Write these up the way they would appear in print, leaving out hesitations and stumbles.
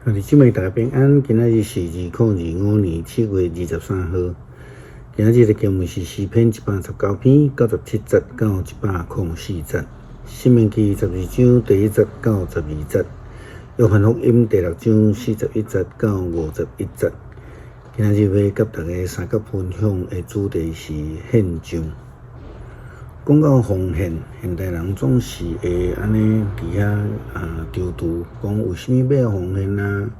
兄弟姊妹，大家平安。今仔日是2025年7月23号。今仔日的经文是诗篇119篇97节到104节，申命记12章第1节到12节，约翰福音第6章41节到51节。今仔日要甲大家三角分享的主题是献上。讲到奉献，现代人总是会安尼伫遐丢度，讲为什么要奉献啊？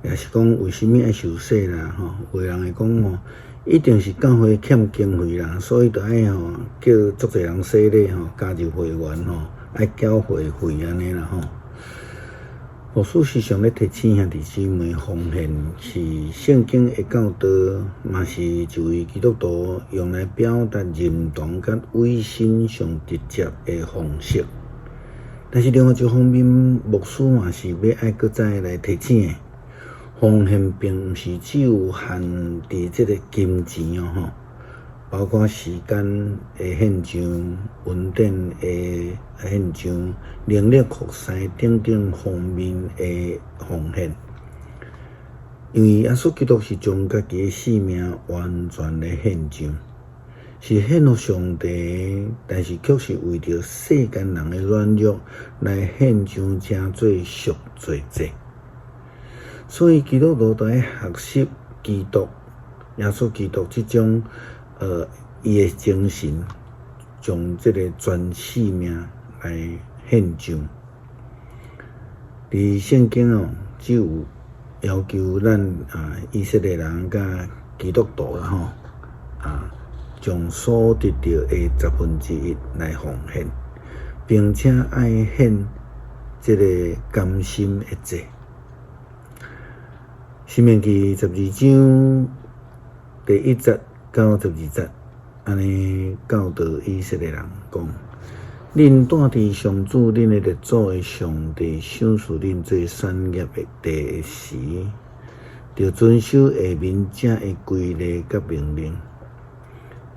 也是讲为什么要受洗啦？有的人会讲一定是教会欠经费啦，所以就爱叫足侪人洗礼加入会员爱缴会费安尼啦牧师时常咧提醒兄弟姊妹，奉献是圣经的教导，嘛是一位基督徒用来表达认同甲委身上直接的方式。但是另外一方面，牧师嘛是要爱搁再来提醒的，奉献并毋是只有限伫这个金钱包括时间的献上、稳定的献上、能力扩散等等方面的奉献。因为耶稣基督是将家己的性命完全的献上，是献予上帝，但是却是为着世间人的软弱来献上正做赎罪祭。所以基督徒都要学习基督耶稣基督这种伊的精神，将这个全性命来献上。伫圣经只有要求咱以色列人甲基督徒啦将所得到的1/10来奉献，并且爱献这个甘心的祭。申命记12章第1节到12节，安尼教导以色列人讲：恁住伫上主恁的列祖的上帝赏赐恁做产业的地时，着遵守下面这的规例甲命令。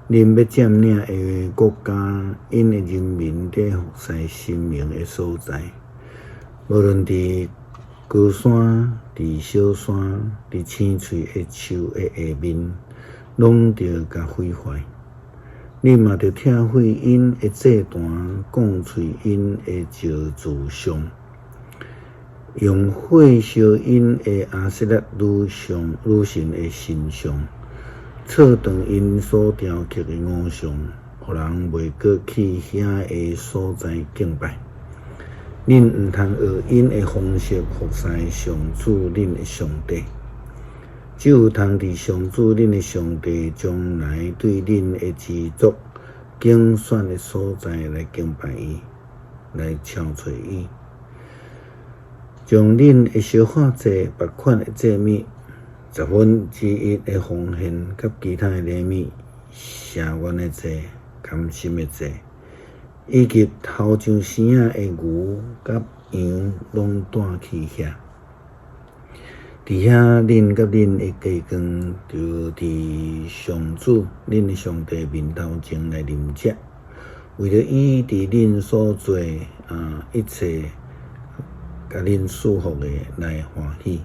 恁要占领的国家，因的人民在服侍神明的所在，无论伫高山、伫小山、伫青翠的树的下面，拢着甲毁坏。你嘛着拆毁因的祭坛，讲碎因的造柱像，用火烧因的阿瑟拉女神的神像，错断因所雕刻的偶像，互人袂过去遐的所在敬拜。恁毋通学因的方式服侍上主恁的上帝，只有通伫上主恁的上帝将来对恁的支族竞选的所在来敬拜伊，来敲找伊，将恁的烧化祭、别款的祭物1/10的奉献，甲其他的礼物、社员的祭、甘心的祭，以及头上生的牛甲羊，拢带去遐。伫遐，恁甲恁的家眷就伫上主恁的上帝面头前来啉食，为了伊伫恁所做一切甲恁祝福的来欢喜。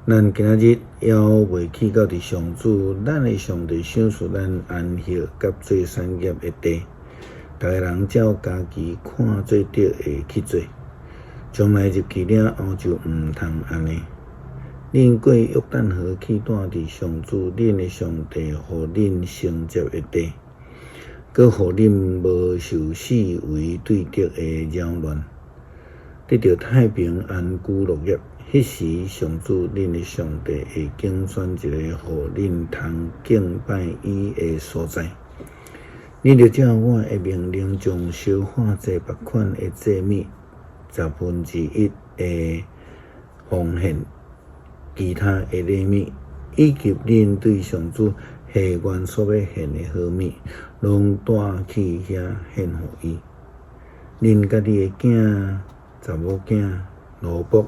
咱今仔日还袂去到伫上主咱的上帝赏赐咱安息甲做产业的地，逐个人照家己看做得的去做。将来入去了后就毋通安尼。恁过约旦河去住伫上主恁的上帝，互恁承接的地，搁互恁无受四围对敌的扰乱，得到太平安居乐业。迄时，上主恁的上帝会竞选一个互恁通敬拜伊的所在。恁着照我的命令，将烧化祭、别款的祭物1/10的奉献，其他的礼物，以及恁对上主下愿所要献的好物，拢带去遐献互伊。恁家己的囝、查某囝、奴仆、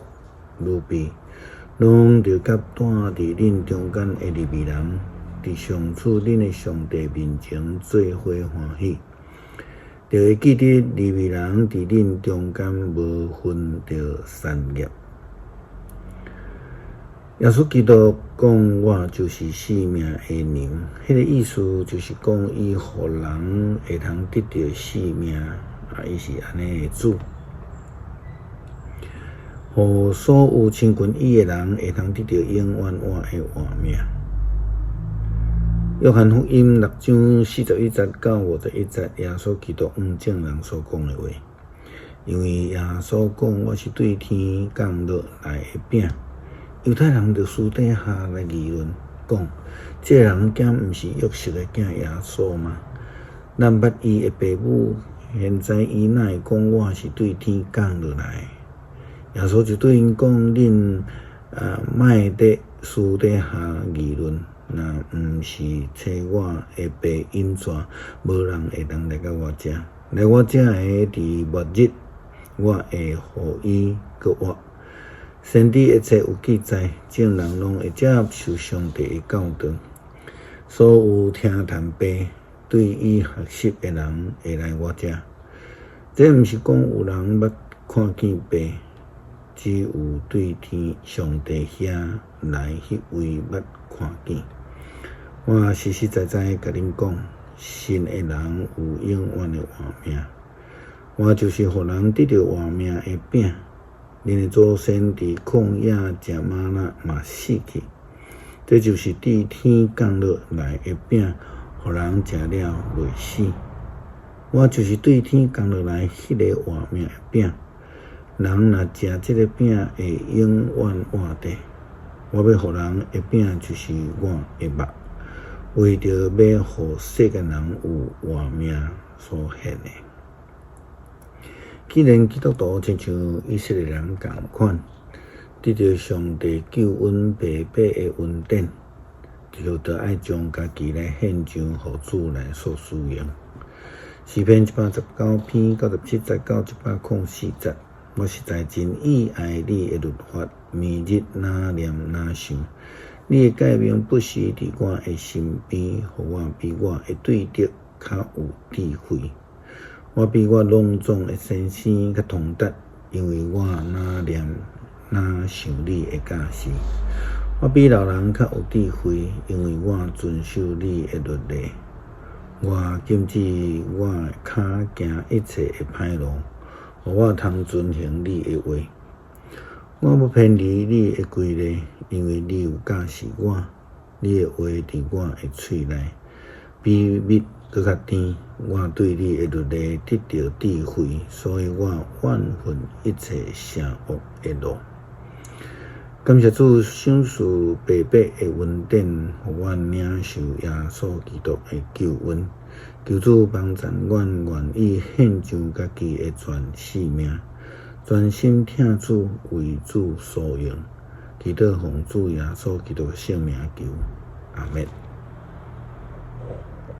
奴婢，拢着甲住伫恁中间的利未人，伫上主恁的上帝面前做伙欢喜。就会记得利未人伫恁中间无分着产业。耶稣基督讲，我就是生命的灵，迄个意思就是讲，伊互人会通得到生命，伊是安尼的主，互所有亲近伊的人会通得到永远活的活命。约翰福音6章41节到51节，耶稣基督正人所讲的话，因为耶稣讲，我是对天降落来的饼。犹太人就私底下来议论，讲这人竟毋是约瑟的囝耶稣吗？咱捌伊的爸母，现在伊哪会讲我是对天降落来的？耶稣就对因讲：恁莫伫私底下议论，若毋是找我的爸因怎，无人会当来到我遮。来我遮的伫末日，我会互伊搁活。先知一切有记载，众人拢会接受上帝的教导。所有听谈爸对伊学习的人会来我遮。这毋是讲有人捌看见爸，只有对天上帝遐来迄位捌看见。我实实在在甲恁讲，信的人有永远的活命。我就是互人得到活命的饼。恁的祖先伫旷野食吗哪嘛死去，这就是伫天降落来的饼，互人食了袂死。我就是对天降落来迄个活命的饼，人若食这个饼会永远活着。我要互人的饼就是我的肉，为着要互世间人有活命所献的。既然基督徒亲像以色列人同款，得到上帝救恩白白的恩典，就得爱将家己来献上，互主来所使用。诗篇119篇97节到104节，我实在真意爱你的律法，暝日哪念哪想。你的诫命不时伫我的身边，互我比我的对敌较有智慧。我比我拢总的先生较通达，因为我哪念哪想你的教示。我比老人较有智慧，因为我遵守你的律例。我禁止我的脚行一切的歹路，互我通遵行你的话。我要偏离你的规律，因为你有教示我，你的话伫我的喙内，比蜜搁较甜。我对你的律例得到智慧，所以我怨恨一切邪恶的路。感谢主赏赐白白的恩典，互我领受耶稣基督的救恩。求主帮助我，愿意献上家己的全生命，专心听主，为主所用。祈祷奉主耶稣基督的圣名求，阿们。